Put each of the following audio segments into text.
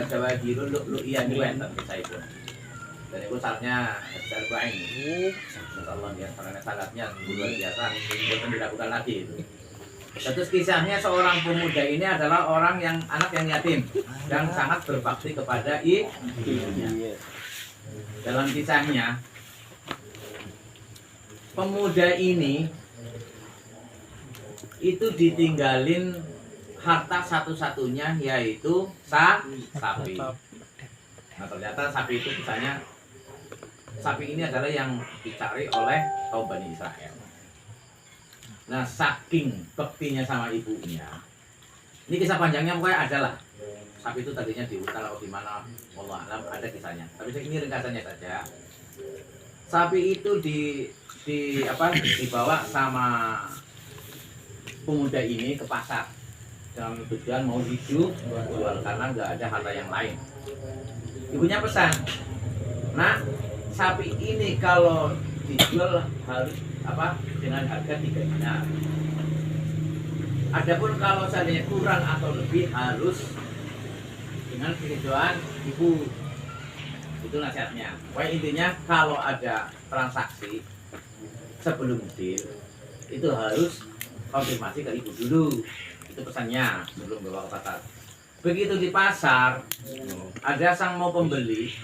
Jawa Giro lu iya nyuwen tapi saya pun. Dan itu saatnya besar banget. Insyaallah dia karena salatnya luar biasa. Bukan dilakukan lagi itu. Terus kisahnya seorang pemuda ini adalah orang yang anak yang yatim dan sangat berbakti kepada ibunya. Dalam kisahnya pemuda ini itu ditinggalin harta satu-satunya yaitu sapi. Nah ternyata sapi itu misalnya sapi ini adalah yang dicari oleh kaum Bani Israel. Nah saking baktinya sama ibunya, ini kisah panjangnya pokoknya ada lah. Sapi itu tadinya di hutan atau di mana, wallah alam ada kisahnya. Tapi ini ringkasannya saja. Sapi itu dibawa sama pemuda ini ke pasar dengan tujuan mau hidup jual karena nggak ada harta yang lain. Ibunya pesan, nah sapi ini kalau dijual harus dengan harga 3 dinar. Adapun kalau seandainya kurang atau lebih harus dengan penjualan ibu. Itu nasihatnya. Pokoknya intinya kalau ada transaksi sebelum deal itu harus konfirmasi ke ibu dulu. Itu pesannya sebelum bawa ke pasar. Begitu di pasar ada sang mau pembeli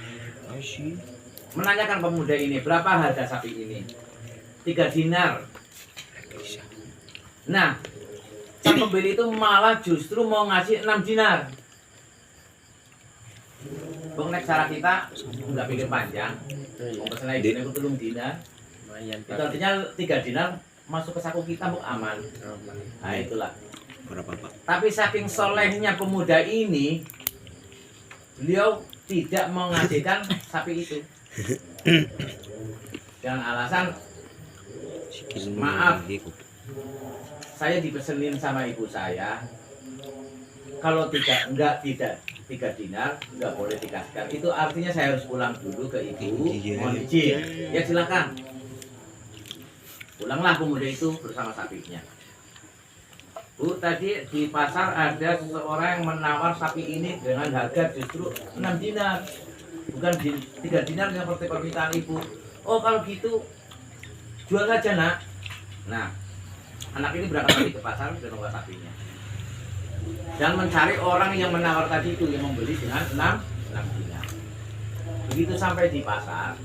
menanyakan pemuda ini berapa harga sapi ini. 3 dinar. Nah, sang pembeli itu malah justru mau ngasih 6 dinar. Bang nek cara kita nggak pikir panjang. Mau pesan itu 3 dinar. Itu artinya 3 dinar masuk ke saku kita mau aman. Nah itulah. Berapa Pak? Tapi saking solehnya pemuda ini, beliau tidak mengasihkan sapi itu. Dengan alasan maaf, saya dipesenin sama ibu saya. Kalau tidak 3 dinar nggak boleh dikasihkan. Itu artinya saya harus pulang dulu ke ibu. Mohon izin. Ya silakan. Pulanglah pemuda itu bersama sapinya. Bu, tadi di pasar ada seseorang yang menawar sapi ini dengan harga justru 6 dinar. Bukan 3 dinar yang seperti permintaan ibu. Oh kalau gitu jual saja nak. Nah, anak ini berangkat lagi ke pasar dan membawa sapinya. Dan mencari orang yang menawar tadi itu yang membeli dengan 6 dinar. Begitu sampai di pasar,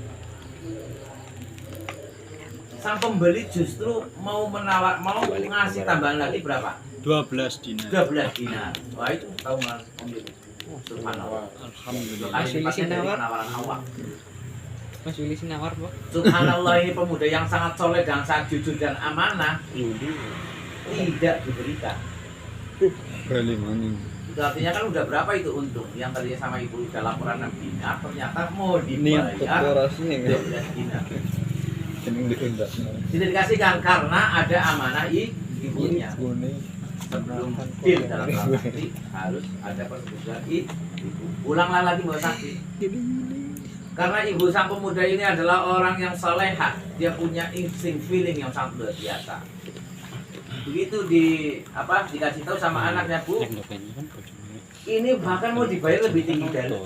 sang pembeli justru mau ngasih tambahan lagi berapa? 12 dinar. 12 dinar. Wah itu tahu mas pembeli. Subhanallah. Alhamdulillah. Masih penawaran awak. Mas Willy sinawar, Pak. Subhanallah ini pemuda yang sangat soleh dan sangat jujur dan amanah tidak diberikan. Bali maning. Itu artinya kan udah berapa itu untung? Yang tadinya sama ibu udah laporan 6 dinar, ternyata mau dibayar 12 dinar. Tidak dikasihkan karena ada amanah ibunya. Sebelum deal dalam transaksi harus ada persetujuan ibu. Ulanglah lagi bawa saksi. Karena ibu sang pemuda ini adalah orang yang salehah, dia punya insting feeling yang sangat luar biasa. Begitu dikasih tahu sama anaknya, Bu, ini bahkan mau dibayar lebih tinggi dari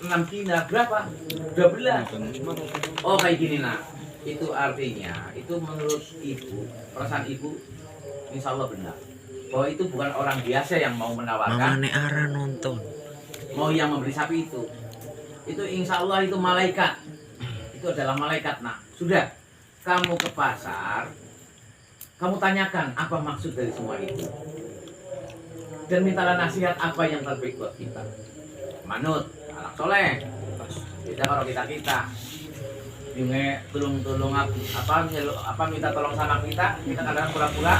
6 dinar. Berapa? 12. Oh kayak gini nak. Itu artinya, itu menurut ibu, perasaan ibu, insya Allah benar. Bahwa itu bukan orang biasa yang mau menawarkan. Mama Ara nonton. Mau yang membeli sapi itu insya Allah itu malaikat. Itu adalah malaikat. Nah sudah, kamu ke pasar, kamu tanyakan apa maksud dari semua itu, dan mintalah nasihat apa yang terbaik buat kita. Manut, anak soleh. Beda kalau kita Junge tolong minta tolong sama kita kadang pura-pura.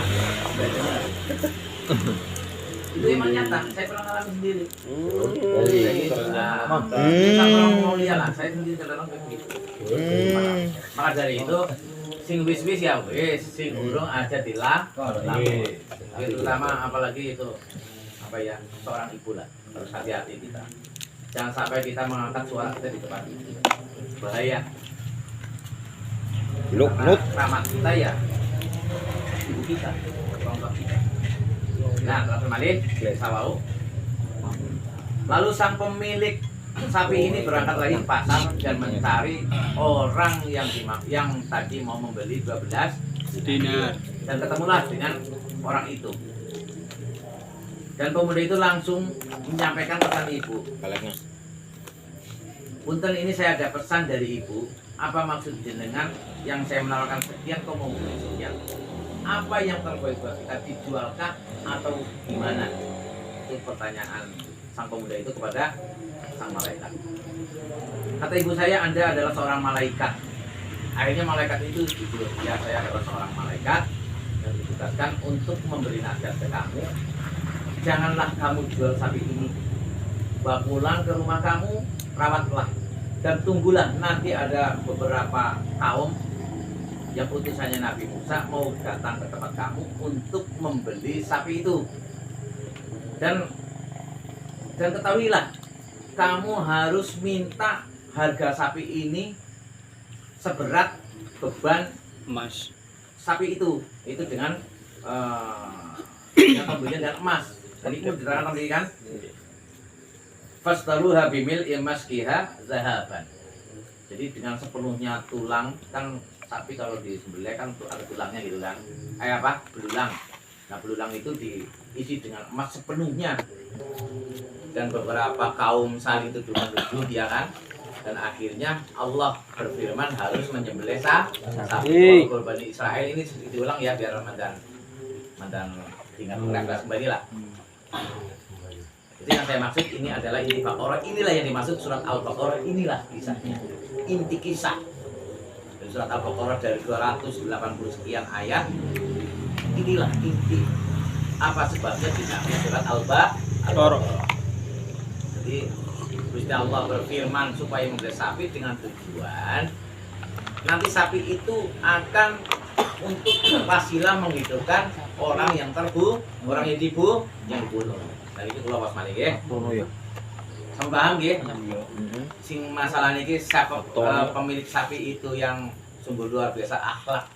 Itu emang nyata, saya pernah alami sendiri. Kalau mau lihat lah, saya sendiri kadang begitu. Maka dari itu, sing wis ya wis, sing urung aja dilakoni. Terutama apalagi itu seorang ibu lah, harus hati-hati kita. Jangan sampai kita mengangkat suara kita di depan ibu. Bahaya. Luk. Rahmat kita ya, ibu kita, orang tua kita. Nah, terus malih sawau. Lalu sang pemilik sapi ini berangkat lagi ke pasar dan mencari orang yang tadi mau membeli 12 dinar. dan ketemulah dengan orang itu. Dan pemuda itu langsung menyampaikan pesan ibu. Punten, ini saya ada pesan dari ibu. Apa maksud jenengan yang saya menawarkan sekian kok mau beli sekian? Apa yang terbaik buat kita, dijualkah atau gimana? Itu pertanyaan sang pemuda itu kepada sang malaikat. Kata ibu saya, Anda adalah seorang malaikat. Akhirnya malaikat itu jujur, ya saya adalah seorang malaikat yang ditugaskan untuk memberi nasihat ke kamu. Janganlah kamu jual sapi ini. Bawa pulang ke rumah kamu, rawatlah dan tunggulah, nanti ada beberapa kaum yang utusannya Nabi Musa mau datang ke tempat kamu untuk membeli sapi itu. Dan ketahuilah, kamu harus minta harga sapi ini seberat beban Emas. sapi itu dengan yang pembelian dan emas. Tadi itu diterangkan tadi kan? Fastaruha bimil imaskiha zahaban. Jadi dengan sepenuhnya tulang, kan sapi kalau disembelih kan ada tulangnya gitu kan. Kayak apa? Belulang. Nah, belulang itu diisi dengan emas sepenuhnya. Dan beberapa kaum saling tuduh menuduh dia kan. Dan akhirnya Allah berfirman harus menyembelih sapi. Korban Israel ini diulang ya biar mandan ingat mengenang kembali lah. Itu yang saya maksud, ini adalah inti Baqarah. Inilah yang dimaksud surat Al-Baqarah, inilah kisahnya. Inti kisah. Dari surat Al-Baqarah dari 280 sekian ayat. Inilah inti. Apa sebabnya dinamanya surat Al-Baqarah. Jadi Gusti Allah berfirman supaya membeli sapi dengan tujuan nanti sapi itu akan untuk wasilah menghidupkan orang yang dibunuh. Nah itu kula pas malih nggih. Sama paham nggih? Sing masalah niki pemilik sapi itu yang sungguh luar biasa akhlak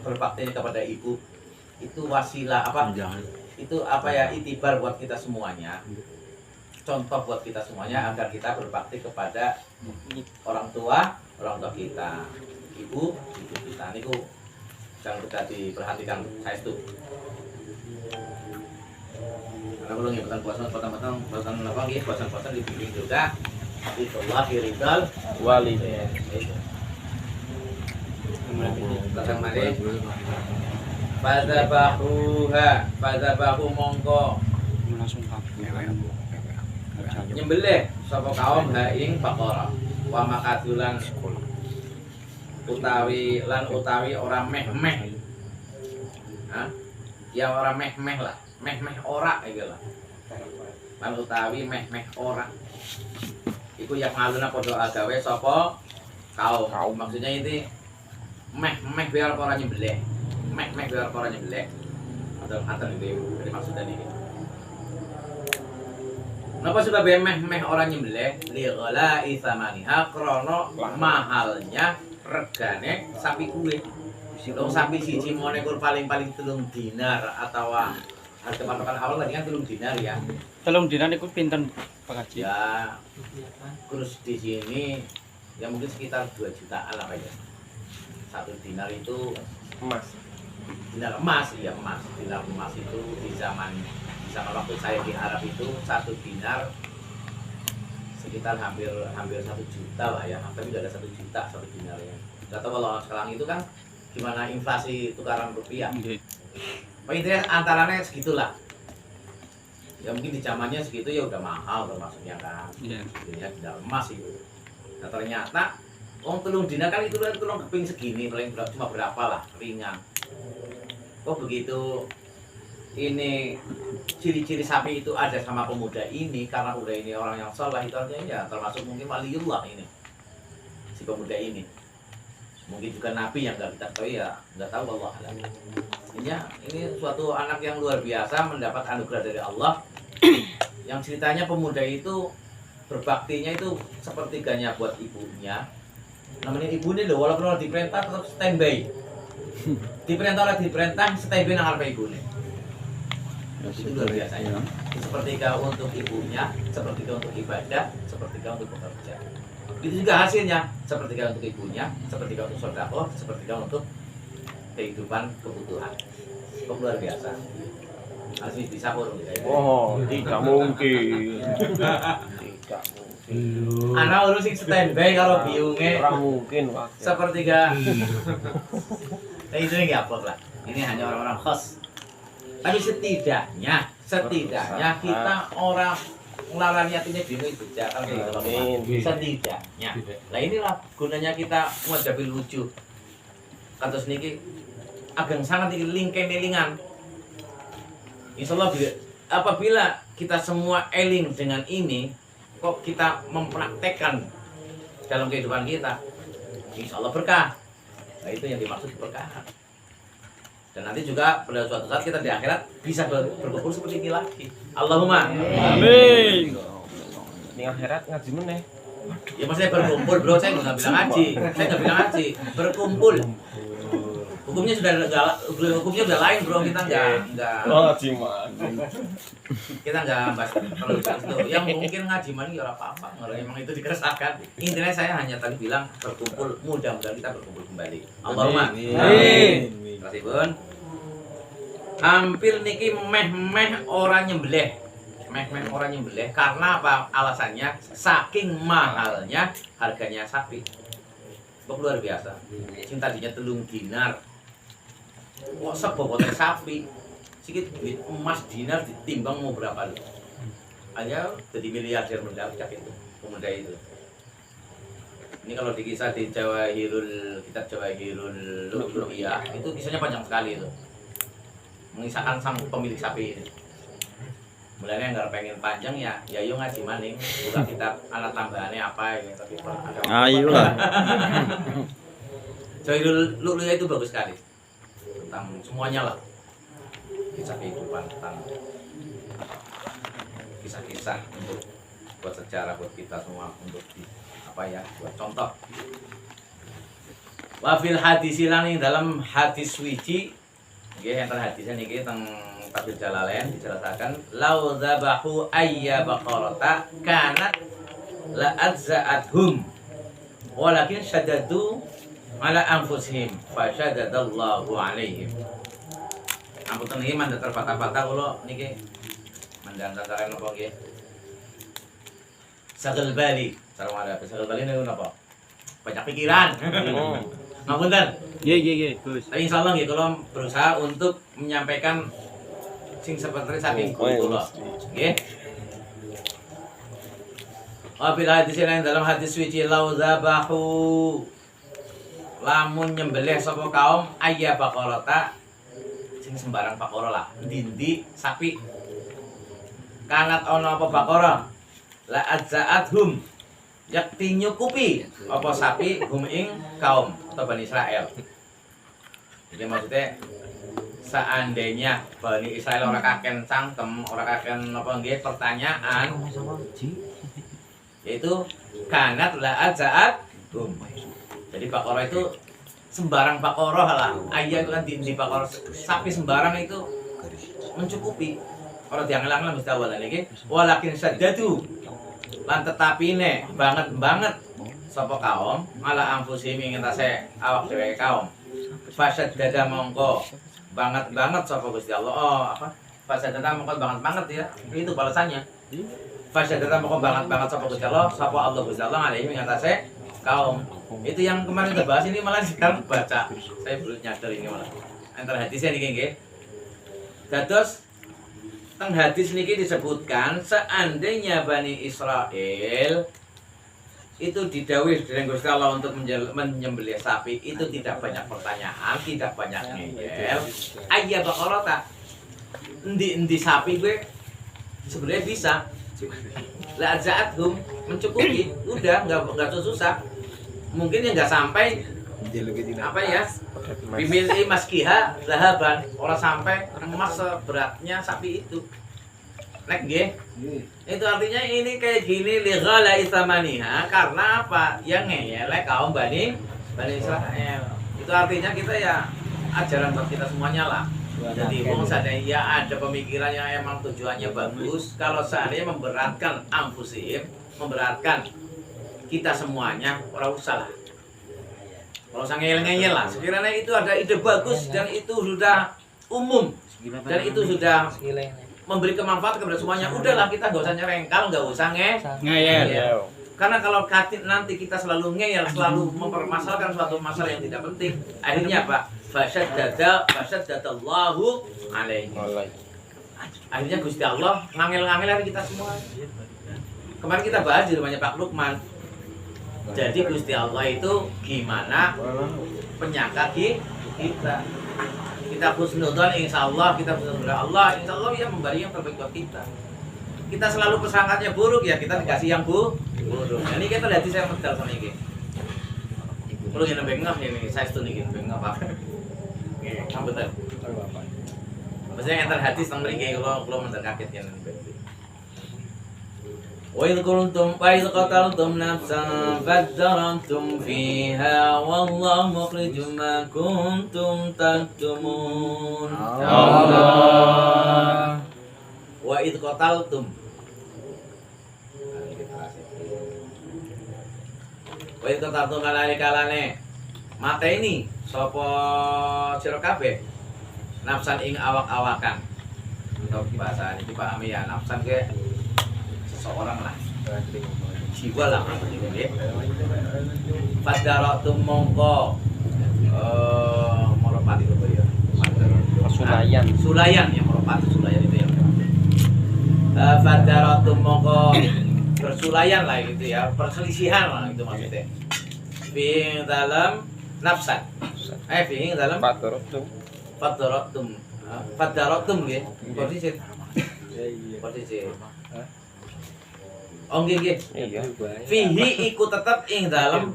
berbakti kepada ibu. Itu wasilah apa? Itu apa ya, itibar buat kita semuanya. Contoh buat kita semuanya agar kita berbakti kepada orang tua kita, ibu kita. Niku jangan kita diperhatikan saya itu. Karena kalau nggak potong apa gitu, potong dibimbing juga. Itulah ridal walidain. Belakang mari. Pada bahu mongko Langsung kabeh. nyembelih sapa kaum ing Baqarah wa makadulan utawi ora meh-meh. Hah? Ya ora meh-meh lah. Meh-meh ora iki lah. Lan utawi meh-meh ora. Iku yang ngaluna padha agawe sapa kaum. Maksudnya ini meh-meh biar ora nyembelih. Meh-meh biar ora nyembelih. Atau itu dari maksudnya ini. Napa suka meh orang nyembelih li ghalai tsamaniha krana mahalnya regane sapi kuwe. Wong sapi siji mone kur paling-paling 3 dinar atau harga patokan awal tadi kan 3 dinar ya. 3 dinar niku pinten Pak Haji? Ya. Terus di sini ya mungkin sekitar 2 jutaan lah ya. 1 dinar itu emas. Dinar emas, iya emas. Dinar emas itu di zaman waktu saya di Arab itu 1 dinar sekitar hampir 1 juta lah ya, tapi tidak ada 1 juta 1 dinar ya. Nggak tahu kalau sekarang itu kan gimana inflasi tukaran rupiah. Intinya antaranya segitulah. Ya mungkin di zamannya segitu ya udah mahal termasuknya kan. Intinya dinar emas itu. Nah ternyata telung dinar kan itu telung keping segini paling cuma berapa lah ringan. Kok begitu ini ciri-ciri sapi itu ada sama pemuda ini karena udah ini orang yang saleh itu artinya ya termasuk mungkin waliullah ini si pemuda ini mungkin juga nabi yang nggak kita tahu ya nggak tahu Allah ini suatu anak yang luar biasa mendapat anugerah dari Allah yang ceritanya pemuda itu berbaktinya itu sepertiganya buat ibunya namanya ibunya loh walaupun diperintah tetap standby diperintah standby nang arepe ibune. Itu luar biasa ya. Sepertiga untuk ibunya, sepertiga untuk ibadah, sepertiga untuk bekerja. Itu juga hasilnya, sepertiga untuk ibunya, sepertiga untuk sedekah, sepertiga untuk kehidupan kebutuhan. Kok luar biasa. Harus bisa pun. Oh, tidak mungkin. Tidak mungkin. Anak urus sing standby kalau biungnya Ora mungkin, Pak. sepertiga. Nah, itu nggak apa lah. Ini hanya orang-orang khas. Tapi setidaknya kita orang ngelarang niatnya bingung itu jangan setidaknya. Nah inilah gunanya kita menghadapi lucu. Kados niki ageng sangat iki lingke-elingan. Insyaallah apabila kita semua eling dengan ini, kok kita mempraktekkan dalam kehidupan kita, insyaallah berkah. Nah itu yang dimaksud berkah. Dan nanti juga pada suatu saat kita di akhirat bisa berkumpul seperti ini lagi. Allahumma Amin. Ini akhirat ngaji meneh. ya maksudnya berkumpul bro, saya nggak bilang ngaji, berkumpul. Hukumnya sudah lain bro, kita nggak Oh, ngaji mana? kita nggak bahas kalau itu. Yang mungkin ngaji mana ya orang apa-apa, kalau emang itu dikeresakan. Intinya saya hanya tadi bilang berkumpul, mudah-mudahan kita berkumpul kembali. Allahumma Amin. Terima kasih Bun. Hampir niki meh-meh orang nyembelih. Meh-meh orang nyembelih karena apa? Alasannya saking mahalnya harganya sapi. Kok luar biasa. Sing tadinya 3 dinar. Kok sebobotnya sapi. Sikit duit emas dinar ditimbang mau berapa lu? Hanya jadi miliarder mendadak itu. Pemuda itu. Ini kalau dikisah di kitab Jawahirul Lu'lu'iyah itu kisahnya panjang sekali itu. Mengisahkan sang pemilik sapi ini. Mulanya nggak pengen panjang ya yuk ngaji maning. Buka kitab alat tambahannya apa ya tapi Ayolah. Jawahirul Lu'lu'iyah itu bagus sekali. Tentang semuanya lah. Kisah kehidupan tentang kisah-kisah untuk buat sejarah buat kita semua untuk apa ya buat contoh. Wafil hadis hilang dalam hadis suci nggih enten hadisnya niki teng Tafsir Jalalain dijelaskan lau dzabahu ayya baqarata kanat la adza'athum walakin syadadu ala anfusihim fa syadadallahu alaihim. Ampun niki mandat terpatah-patah kula niki mandat antara napa nggih Sagel bali, sareng ada sagel bali niku napa? Banyak pikiran. Ngapunten. Nggih, Gus. Tapi insyaallah nggih kula berusaha untuk menyampaikan sing seperti saking kula. Nggih. Wabil hadis lain dalam hadis suci lau zabahu lamun nyembelih sapa kaum ayya baqarata sing sembarang baqara lah, ndi sapi. Kanat ana apa baqara? La adza'athum yakti nyukupi apa sapi hum ing kaum atau Bani Israel. Jadi maksudnya seandainya Bani Israel orang kaken cangkem, orang kaken apa nggih pertanyaan yaitu kanat la adza'athum. Jadi bakora itu sembarang bakoroh lah. Ayah itu kan di bakoroh sapi sembarang itu mencukupi. Kalau diangel-angel mesti awalan lagi. Walakin sadadu lan tetapi ne banget sapa kaum malah anfusihim ingin tase awak dhewe kaum fasad dada mongko banget sapa Gusti Allah. Oh apa fasad dada mongko banget ya itu balasannya fasad dada mongko banget sapa Gusti Allah sapa Allah Gusti Allah alaihi ingin tase kaum. Itu yang kemarin kita bahas ini malah sekarang baca saya belum nyadar ini malah antara hadisnya niki nggih dados teng hadis niki disebutkan seandainya Bani Israel itu didhawuhi dening Gusti Allah untuk menyembelih sapi itu tidak banyak pertanyaan, tidak banyak ngeyel. Ayya baqarata. Endi sapi gue sebenarnya bisa. La za'athum mencukupi, udah enggak susah. Mungkin yang enggak sampai apa ya? Bimili maskiha zahaban, orang sampai emas seberatnya sapi itu. Nek nggih. Itu artinya ini kayak gini lighala isamaniha karena apa? Yang ngeyelek kaum Bani Israel. Itu artinya kita ya ajaran buat kita semuanya lah. Jadi wong seandainya ada pemikiran yang emang tujuannya bagus, kalau seandainya memberatkan anfusihim, memberatkan kita semuanya, ora usah lah. Kalau usah ngeyel-ngeyel lah. Sekiranya itu ada ide bagus dan itu sudah umum dan itu sudah memberi kemanfaatan kepada semuanya, udahlah kita nggak usah nyerengkal, nggak usah Ngeyel. karena kalau nanti kita selalu ngeyel, selalu mempermasalahkan suatu masalah yang tidak penting, akhirnya apa? Fasyadadallahu alaihi. Akhirnya Gusti Allah ngangel-ngangel kita semua. Kemarin kita bahas di rumahnya Pak Lukman. Jadi Gusti Allah itu gimana penyangka kita. Kita husnudzon insya Allah, kita husnudzon Allah, insya Allah yang memberi yang terbaik buat kita. Kita selalu persangkanya buruk, ya kita dikasih yang buruk. Ini kita lihat saya medal sama ini. Perlu yang bengah ini, saya setuju nih bengah apa? Betul. Maksudnya yang terhati tentang mereka kalau mendengar kaget yang وإذ قتلتم نفسا فادارأتم فيها والله مخرج ما كنتم تكتمون. وإذ قتلتم kalane mateni sapa sira kabeh nafsan ing awak-awakan. Atau bahasa ini dipahami ya, nafsan ke seseorang lah, jiwa lah maksudnya ya. Fadaratum mongko meropati itu ya. Sulayan ya, meropati sulayan itu ya. Fadaratum mongko bersulayan lah gitu ya, perselisihan lah itu maksudnya. Fi dalam nafsan. Fi dalam Fadaratum ya. Posisi. Oh nggih. Fihi iku tetep ing dalem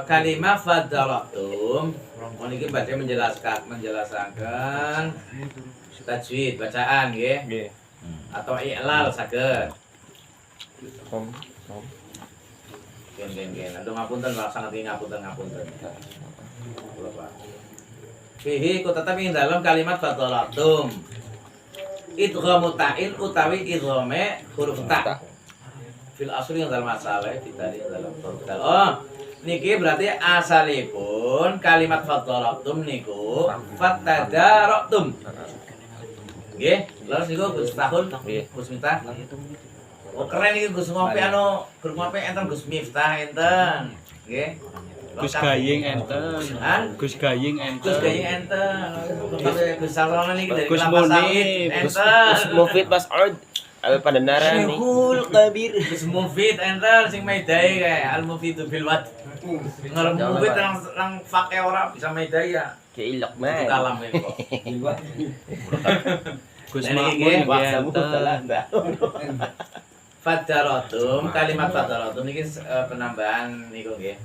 kalimat fadaratum. Niki baca menjelaskan tajwid bacaan nggih. Atau i'lal saged. Gen. Aduh ngapunten sangat ngapunten. Fihi iku tetep ing dalem kalimat fadaratum. Idghamu ta'in utawi idghame huruf ta. Fil asli yang dalam masalah kita di dalam huruf ta. Oh, niki berarti asalipun kalimat fadaratum niku fatadaraktum. Nggih, lalu niku Gus Tahun, Gus Miftah. Oh keren iki Gus ngopi grup ngopi enten Gus Miftah enten. Nggih. Gus Gaying enten. Gus Gaying enten. Gus Salona niki dari Gus Kelapa Sawit Muni, enten. Gus Mufid Mas'ud Al Pandandaran nih. Kabir. Gus Mufid enten sing medai kayak Al Mufidu bil Wad. Ngarep Mufid nang fake ora bisa medai ya. Keilok Itu mah. kalam ya kok. Gus Nah, Makmun niki enten. Fadaratum, kalimat fadaratum niki penambahan niku nggih.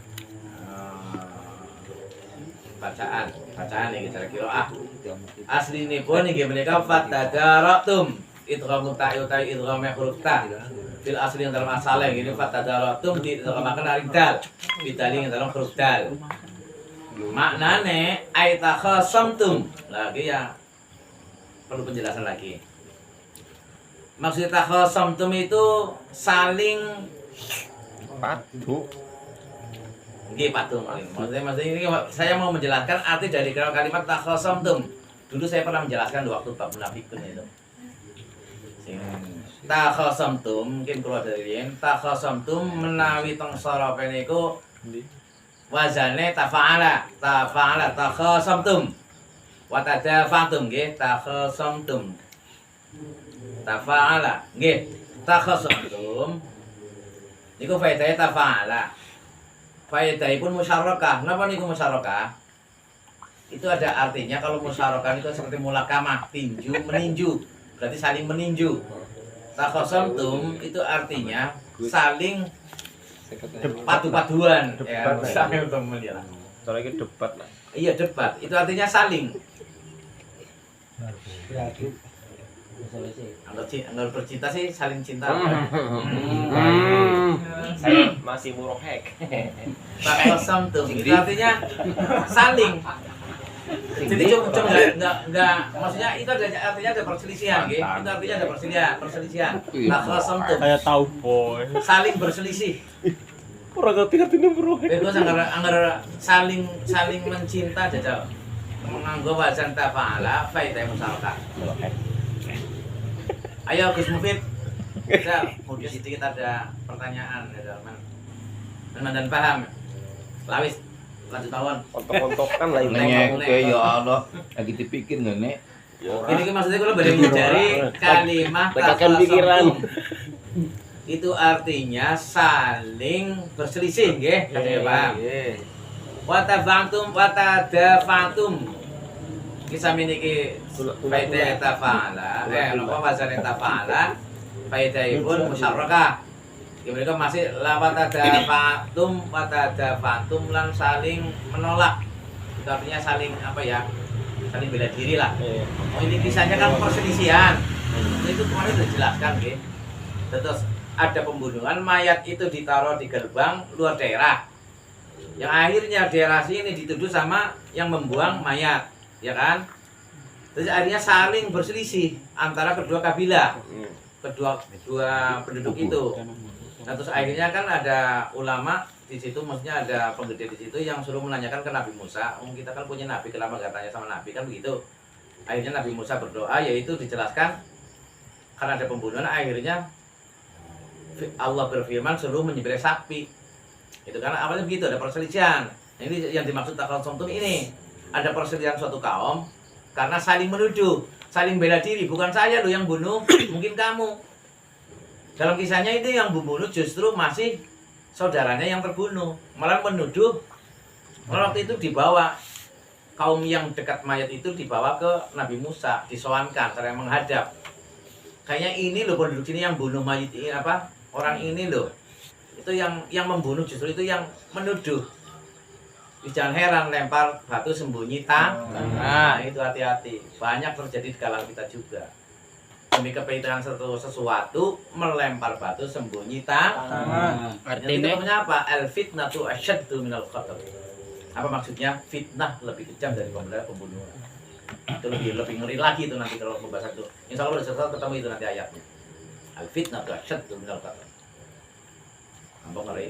Bacaan iki cara qiraah. Aslinipun nggih menika fatadaratum. Idghamu ta'i utai idgham huruf ta. Fil asli yang dalam asalnya gini fatadaratum diidghamaken ari dal. Bidali yang dalam huruf dal. Maknane aitakhasamtum. Lagi ya perlu penjelasan lagi. Maksud takhasamtum itu saling Padu. nggih patung. Maksudnya ini saya mau menjelaskan arti dari kalimat takhasamtum. Dulu saya pernah menjelaskan di waktu bab munafikun itu. Takhasamtum mungkin keluar dari yen takhasamtum menawi teng sarape niku wazane tafa'ala takhasamtum wa tadafa'tum nggih takhasamtum tafa'ala nggih takhasamtum niku faedahe tafa'ala faedahipun musyarakah. Napa niku musyarakah? Itu ada artinya kalau musyarakah itu seperti mulakamah, tinju meninju, berarti saling meninju. Takhasamtum itu artinya saling padu-paduan ya, saling temen ya. Soalnya itu debat lah. Iya debat, itu artinya saling. Anggap bercinta sih saling cinta. Saya masih murohek. Takhasamtum itu artinya saling. Jadi cuma enggak maksudnya itu artinya ada perselisihan nggih. Itu artinya ada perselisihan. Takhasamtum. Saya tahu boy. Saling berselisih. Ora ngerti bro. Terus anggar saling mencinta jajal. Menganggo wazan tafa'ala faedah musalka. Ayo Gus Mufid. Di situ kita ada pertanyaan ya teman. Dan paham. Lawis lanjut tawon. Kontok-kontokan lah ini. Nanya oke ya Allah, lagi dipikir nggak nek? Ini maksudnya kalau beda dari kalimat Tekankan pikiran. itu artinya saling berselisih nggih, katanya Pak. Watadafantum. Kisah meniki faedah tafa'ala. Napa wazan tafa'ala? Faedahipun musyarrakah. Mereka masih watadafantum lan saling menolak. Itu artinya saling apa ya? Saling bela diri lah. Oh ini kisahnya kan perselisihan. Itu kemarin sudah jelaskan nggih. Terus ada pembunuhan, mayat itu ditaruh di gerbang luar daerah. Yang akhirnya daerah sini dituduh sama yang membuang mayat, ya kan? Terus akhirnya saling berselisih antara kedua kabilah, kedua penduduk itu. Nah, terus akhirnya kan ada ulama di situ, maksudnya ada penggede di situ yang suruh menanyakan ke Nabi Musa. Kita kan punya Nabi, kenapa nggak tanya sama Nabi kan begitu? Akhirnya Nabi Musa berdoa, yaitu dijelaskan karena ada pembunuhan, akhirnya Allah berfirman suruh menyembelih sapi. Itu karena awalnya begitu, ada perselisihan. Ini yang dimaksud takhasamtum ini. Ada perselisihan suatu kaum karena saling menuduh, saling bela diri. Bukan saya loh yang bunuh, mungkin kamu. Dalam kisahnya itu yang membunuh justru masih saudaranya yang terbunuh. Malah menuduh. Waktu itu dibawa kaum yang dekat mayat itu dibawa ke Nabi Musa, disowankan, cara menghadap. Kayaknya ini loh penduduk sini yang bunuh mayat ini apa? Orang ini loh. Itu yang membunuh justru itu yang menuduh. Jangan heran lempar batu sembunyi tangan. Nah, itu hati-hati. Banyak terjadi di kalangan kita juga. Demi kepentingan sesuatu melempar batu sembunyi tangan. Artinya apa? Al fitnatu asyaddu minal qatl. Apa maksudnya? Fitnah lebih kejam dari pembunuhan. Itu lebih ngeri lagi itu nanti kalau pembahasan itu. Insya Allah sudah ketemu itu nanti ayatnya. Al fitnah tu asyaddu minal qatl. Nampak ngeri.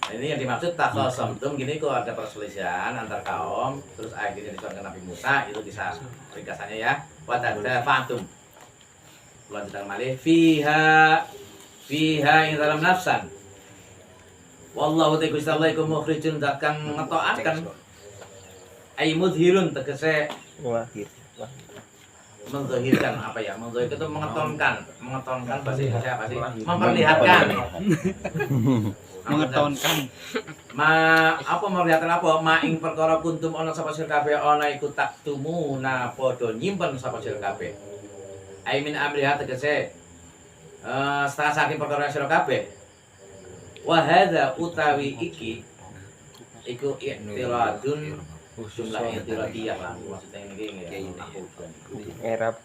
Nah, ini yang dimaksud takhasamtum gini kok ada perselisihan antar kaum, terus akhirnya disuruhkan Nabi Musa, itu bisa ringkasannya ya. Wa tadafantum. Lanjutan malih fiha ing dalam nafsan. Wallahu ta'ala Gusti Allah iku mukhrijun zat kang ngetokaken. Ai mudhirun tegese menzahirkan apa ya? Menzahirkan itu mengetonkan bahasa Indonesia apa sih? Memperlihatkan. Mengetonkan. Memperlihatkan apa? Ing perkara kuntum ana sapa sira kabeh ana iku taktumuna padha nyimpen sapa sira kabeh. Ai min amriha tegese setengah saking perkara sira kabeh. Wa hadza utawi iki iku i'tiradun jumlah i'tiradiyah lah maksudnya ini aku Ngerap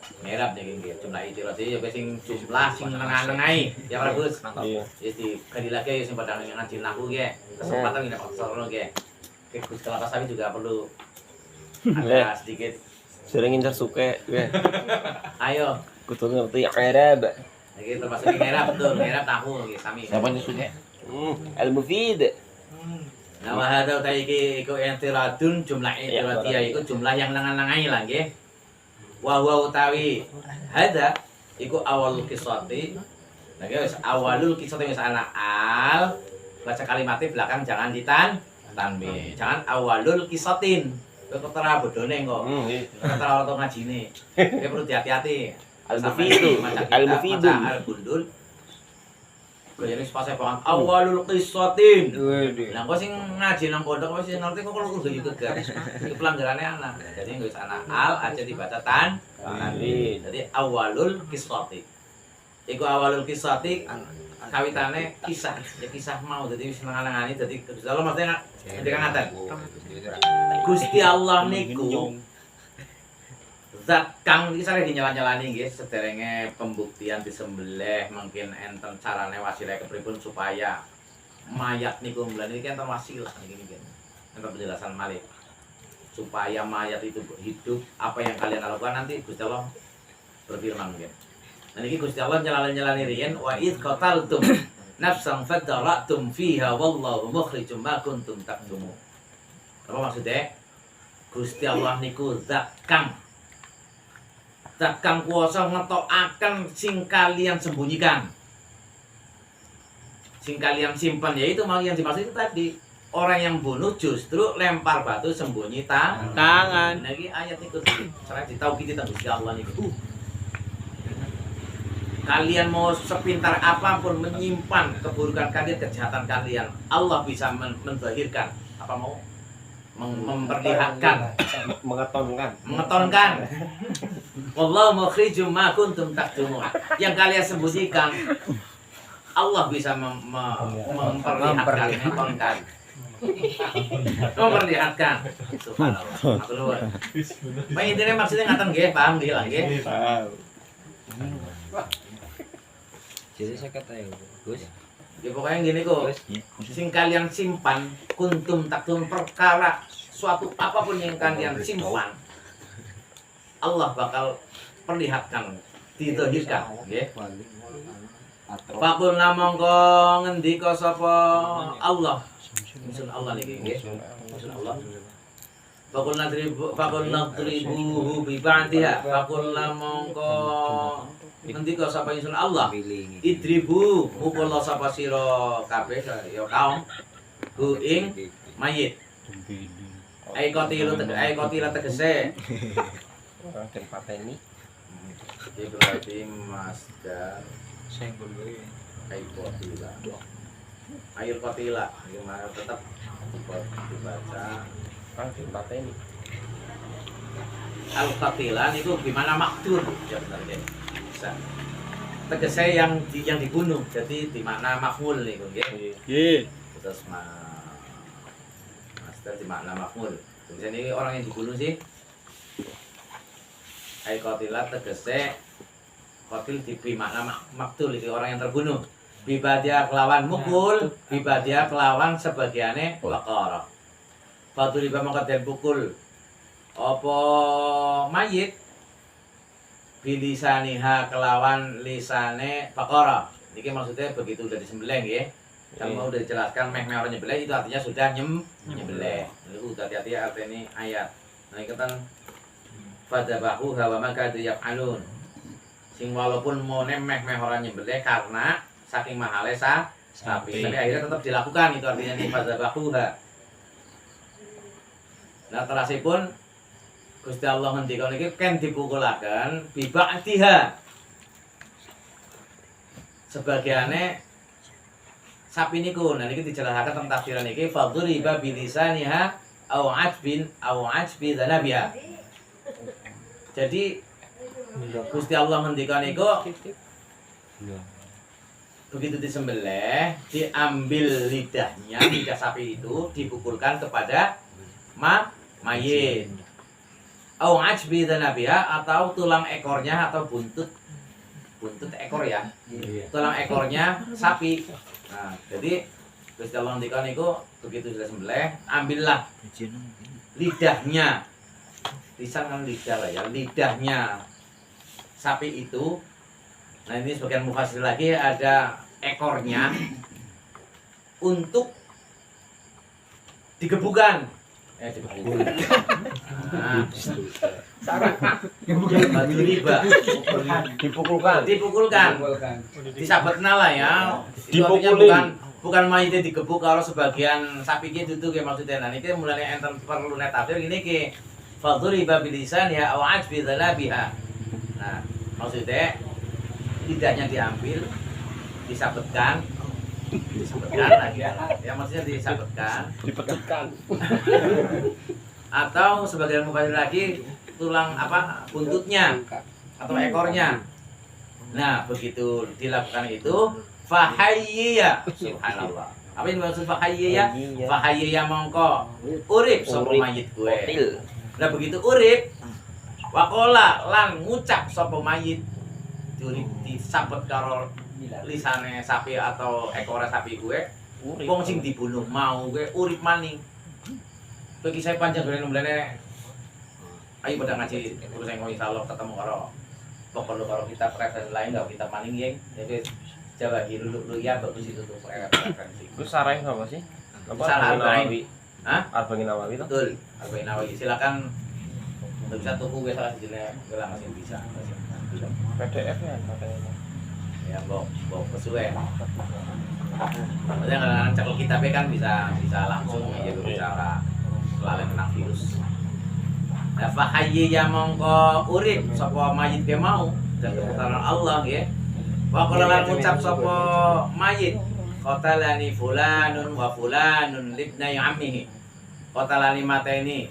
nih jumlah i'tiradiyah ya sing jumlah sing nengai ya bagus. Iya. Jadi kali lagi sing padang ngaji nahu ge kesempatan ini paksa ge. Gus kelapa sawit juga perlu ada sedikit sering incar suke ya. Ayo Kudu ngerti Arab. lagi termasuk ngerap betul ngerap tahu ge sami. Siapa yang suka? Al-Mufid. Nah, wahada utaiki iku i'tiradun jumlah i'tiradiyah iku jumlah yang lengan-lengai lah nggih. Wa huwa utawi hada iku awalul qissati. Nah, guys, awalul qissati wis ana al baca kalimatnya belakang jangan tanwin. Jangan awalul qissatin. Kok ketara bodone kok. Ketara orang ngajine. Kowe perlu hati-hati. Al-Mufid. Al-Mufid. Al-Bundul. Jadi sepasai banget awalul qissatin. Nah, kok sing ngaji nang pondok kok sing ngerti kok kudu juga kan. Iki pelanggarannya anak. Jadi wis ana al aja dibaca tanwin. Jadi awalul qissati. Iku awalul qissati kawitane kisah. Ya kisah mau dadi wis nang-nangani dadi Gusti Allah maksudnya ketika ngaten. Gusti Allah niku zat kang iki sare dinyala-nyalani nggih sederenge pembuktian disembelih mungkin enten carane wasile kepripun supaya mayat niku mlane iki enten wasilah niki enten penjelasan malih supaya mayat itu hidup, apa yang kalian lakukan nanti Gusti Allah berfirman ya. Dan ini Gusti Allah nyelani riyen wa id qataltum nafsan fadara'tum fiha wallahu mukhrijum ma kuntum taktumun. Apa maksudnya? Gusti Allah niku zat kang kuwasa ngetokaken sing kalian sembunyikan. Sing kalian simpan, yaitu mau yang dimaksud itu tadi. Orang yang bunuh justru lempar batu sembunyi tangan. Nah, ini ayat itu sekarang ditauhid kita Gusti Allah niku. Kalian mau sepintar apapun menyimpan keburukan kalian, kejahatan kalian, Allah bisa menzahirkan. Apa mau? Memperlihatkan, mengetonkan. Wallahu mukhrijum ma kuntum taktumun. Yang kalian sembunyikan, Allah bisa memperlihatkan, memperlihatkan. Subhanallah. Pak intinya maksudnya ngaten nggih, paham nggih lah nggih. Jadi saya kata ya, Gus. Ya pokoknya gini kok. Sing kalian simpan, kuntum taktum perkara suatu apapun yang kalian simpan, Allah bakal perlihatkan, ditohirkan, nggih. Fakul namangka ngendika sapa Allah. Maksud Allah niki nggih. Maksud Allah. Fakul nadribu bi ba'diha. Fakul namangka ngendika sapa insun Allah. Idribu mukul sapa sira kabeh ya kaum ku ing mayit. Ai kotila tegese. Dan pateni. Iki berarti masdar Senggol gue. air kotila. Air kotila gimana tetap dibaca Dan pateni. al kotila niku gimana maktur ya benar nggih. Bisa. Tegese yang dibunuh. Jadi di makna maf'ul niku nggih. Nggih. Terus masdar di makna maf'ul. Jadi ini orang yang dibunuh sih. Air kotila tegese kotil diberi makna maktul itu orang yang terbunuh. Bibadia kelawan mukul, bibadia kelawan sebagiannya wakara. Fatul iba mengkaten pukul. Apa mayit bilisaniha kelawan lisane pakara. Ini maksudnya begitu udah disembelih ya. Kalau udah dijelaskan meh orang nyembelih itu artinya sudah nyembelih. Itu hati-hati artinya ayat. Nah ini kan fadabahu hawa maka yaf'alun. Sing walaupun mau meh orang nyembelih karena saking mahalnya sapi, tapi akhirnya tetap dilakukan, itu artinya nih fadzabahuha. Nah terasipun Gusti Allah ngendika niki kan dipukulaken biba'diha. Sebagiannya sapi niku, nah niki dijelasaken tentang tafsiran niki fadhuriba bilisaniha aw ajbi dzanabiha. Jadi Gusti Allah ngendika niku begitu disembelih, diambil lidah sapi itu dipukulkan kepada mayit. Au ajbi dzanabiha atau tulang ekornya atau buntut ekor ya. Tulang ekornya sapi. Nah, jadi Gusti Allah ngendika niku begitu sudah sembelih, ambillah lidahnya. Lisan kan lidah lah ya, lidahnya sapi itu. Nah ini sebagian mufassir lagi ada ekornya untuk digebukan. Dipukulkan. Disabetna lah ya. Itu artinya bukan mayitnya digebuk kalau sebagian sapi itu kayak maksudnya. Nah ini mulai enten perlu netafsir gini ki. Fadhuriba bilisaniha aw ajbi dzalabiha. Nah, maksudnya lidahnya diambil, disabetkan lagi ya, maksudnya disabetkan, Dipetutkan. atau sebagian mufassir lagi tulang buntutnya atau ekornya. Nah, begitu dilakukan itu fahayya, subhanallah. Apa yang dimaksud fahayya? Fahayya mongko urip sapa mayit gue. Nah begitu urip wakola lan ngucap sapa mayit diurip disabet karo lisane sapi atau ekor sapi gue wong sing dibunuh mau gue urip maning bagi saya panjang gone mulane ayo pada ngaji terus yang insyaallah ketemu karo pokoknya karo kita preferensi lain enggak kita maning ya. Jadi Jawa dulu ya bagus itu tuh preferensi. Gus sarai apa sih? Apa? Salah Nawawi. Hah? Arba'in Nawawi itu? Betul. Arba'in Nawawi. Silakan bisa tuku gue salah sijine gelang masih bisa. PDF ya katanya. Ya, bawa pesuwe. Maksudnya kadang-kadang cekal kitabnya kan bisa langsung ya bicara lalai menang virus. Nah, fahayyi ya mongko urip sapa mayit ke mau dan keputaran Allah ya. Wa qala lan ucap sapa mayit qatalani fulanun wa fulanun libna ammihi. Qatalani mateni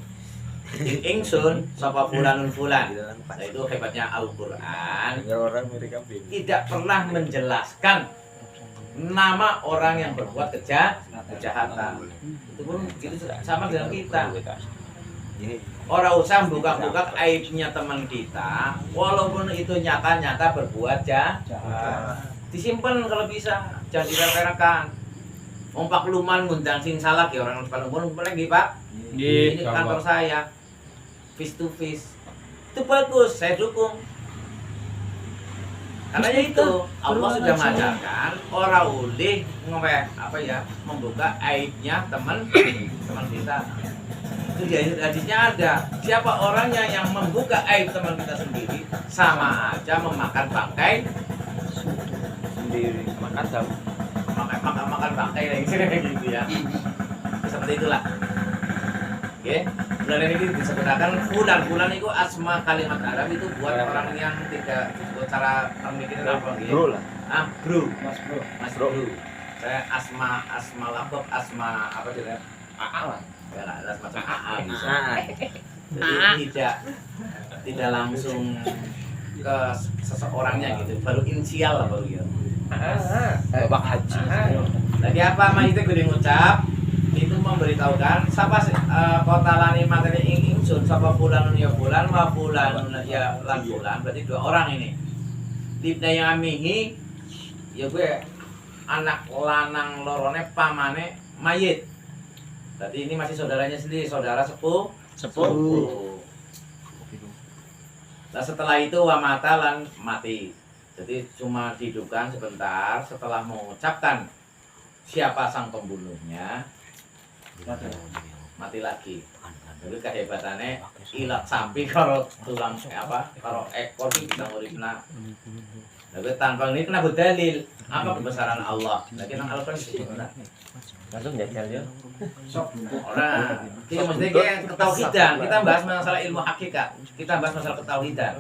ingsun sapa fulanun fulan. Nah, itu hebatnya Al-Qur'an. Orang mereka Tidak pernah menjelaskan nama orang yang berbuat kejahatan. Itu pun gitu sama dengan kita. Orang usah buka-buka aibnya teman kita, walaupun itu nyata-nyata berbuat jahat. Disimpan kalau bisa, jangan diremehkan. Pak Luman ngundang sing salah ya orang Pak Luman lagi Pak. Ini kantor saya, face to face. Itu bagus, saya dukung. Karena itu Allah sudah mengajarkan orang boleh membuka aibnya teman kita. Itu hadisnya ada. Siapa orangnya yang membuka aib teman kita sendiri sama aja memakan bangkai sendiri makan dam. Makan bangkai gitu ya. Seperti itulah. Oke, bulan ini disebutkan bulan itu asma kalimat Arab itu buat orang yang tidak disebut cara mikirnya apa gitu. Bro lah. Bro. Mas Bro. Saya asma labab, asma apa sih? AA lah. Ya lah, ada semacam AA bisa. Jadi tidak langsung ke seseorangnya gitu, baru inisial lah baru gitu. Babak haji. Tadi apa mayitnya gue ngucap itu memberitahukan siapa kota lani materi ingsun siapa fulanun ya fulan wa fulanun ya lan fulan, berarti dua orang ini. Libna yang amihi ya gue anak lanang lorone pamane mayit. Berarti ini masih saudaranya sendiri, saudara sepuh. Nah setelah itu wamata lan mati. Jadi cuma dihidupkan sebentar setelah mengucapkan siapa sang pembunuhnya mati lagi. Jadi kehebatannya ilat sampai kalau tulang kalau ekor bisa nguripna. Tapi tanpa ini kena berdalil apa kebesaran Allah. Lagi nang Al-Qur'an disebutkan. Langsung jajal ya. Orang, kita mesti ketauhidan. Kita bahas masalah ilmu hakikat. Kita bahas masalah ketauhidan.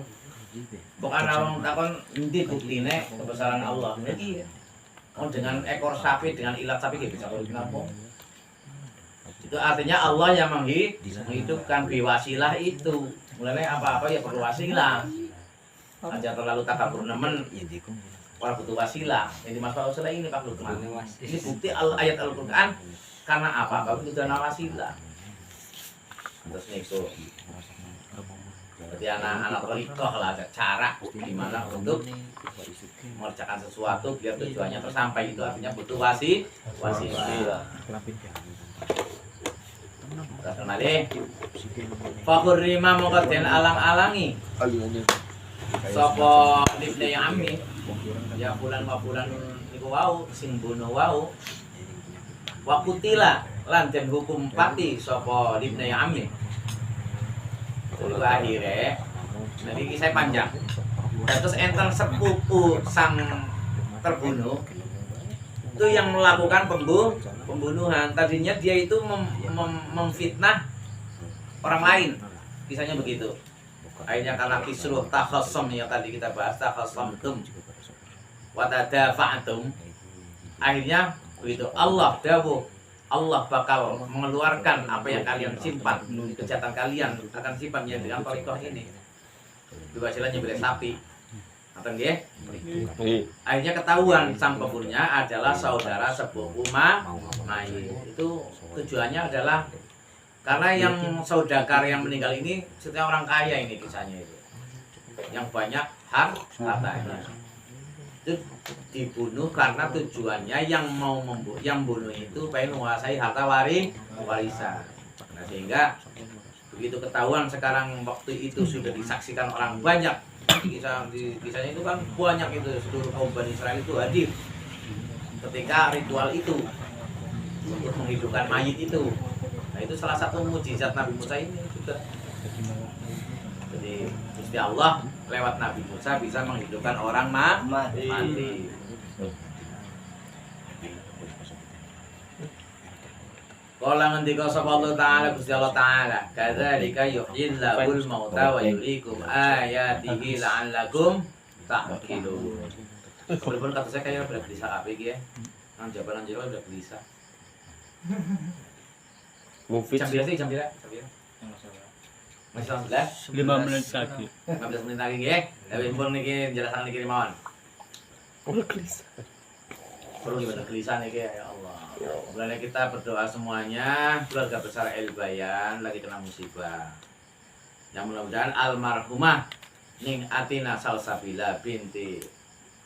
Bukan orang takon nanti buktine kebesaran Allah. Jadi, dengan ekor sapi, dengan ilat sapi kita bisa ngurip kampung. Itu artinya Allah yang menghidupkan biwasilah itu. Mulai apa-apa ya perlu wasilah. Aja terlalu takabur nemen. Orang butuh wasilah. Jadi masalah wasilah ini Pak Lukman. Ini bukti ayat Al-Qur'an karena apa? Bapak itu dana wasilah. Terus niku. Berarti anak-anak rikoh lah ada cara gimana untuk mengerjakan sesuatu biar tujuannya tersampai, itu artinya butuh wasilah. Terus kembali. Fakur rima mongko den alang-alangi. Sapa libne yang ammi ya bulan niku wau sing bunuh wau wa kutila lan den hukum pati sapa libne yang ammi. Lalu akhirnya jadi kisah panjang. Terus enten sepupu sang terbunuh itu yang melakukan pembunuhan. Tadinya dia itu memfitnah orang lain, kisahnya begitu. Akhirnya karena kisruh takhassum yang tadi kita bahas, takhassamtum wa tadafa'tum, akhirnya begitu Allah dawuh, Allah bakal mengeluarkan apa yang kalian simpan, kejahatan kalian akan simpan ya dengan thariqah ini. Diwasilahnya beli sapi. Nonton nggih? Akhirnya ketahuan sang pembunuhnya adalah saudara sepupu mayit. Itu tujuannya adalah karena yang saudagar yang meninggal ini setiap orang kaya ini kisahnya itu. Yang banyak hartanya. Itu dibunuh karena tujuannya yang bunuh itu pengen menguasai harta warisan. Nah, sehingga Begitu ketahuan sekarang waktu itu sudah disaksikan orang banyak. Kisahnya itu kan banyak itu, seluruh kaum Bani Israel itu hadir ketika ritual itu untuk menghidupkan mayit itu. Nah itu salah satu mukjizat Nabi Musa ini juga. Jadi Gusti Allah lewat Nabi Musa bisa menghidupkan orang mati. Kala ngendika sapa Allah Ta'ala Gusti Allah Ta'ala, kadzalika yuhyillahul mauta wa yuriikum ayatihi la'allakum ta'qilun. Walaupun kata saya kayaknya udah gelisah apa iki ya. Nang jabalan jero udah gelisah. Jam berapa sih? Jam berapa? Masih 11? 5 menit lagi. 15 menit lagi nggih. Tapi pun niki jelasan niki mawon. Udah gelisah. Perlu gimana gelisah niki ya Allah. Mulanya kita berdoa semuanya, keluarga besar El Bayan lagi kena musibah. Yang mudah-mudahan almarhumah Ning Atina Salsabila binti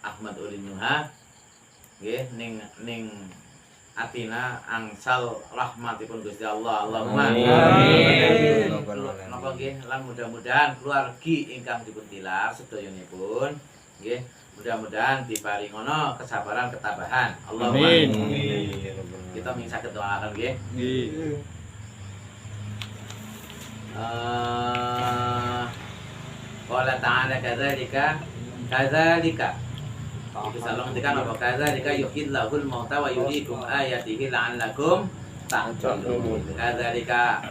Ahmad Ulin Nuha, nggih ning Atina angsal rahmatipun Gusti Allah. Allahumma amin. Napa nggih lan mudah-mudahan keluargi ingkang dipun tilar sedayanipun nggih mudah-mudahan diparingono kesabaran ketabahan. Allahumma amin. Kita mung saged doakan nggih. Nggih. Qala ta'ala kadzalika itu salah ngendikan apa kadzalika yuhyillahul mauta wa yuriikum ayatihi la'allakum ta'qilun. Kadzalika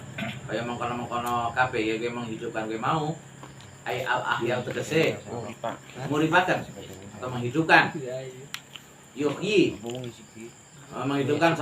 kaya mengkono-mengkono kabeh ya menghidupkan kowe mau ai al ahyal tegese muripaken atau menghidupkan yuhyi menghidupkan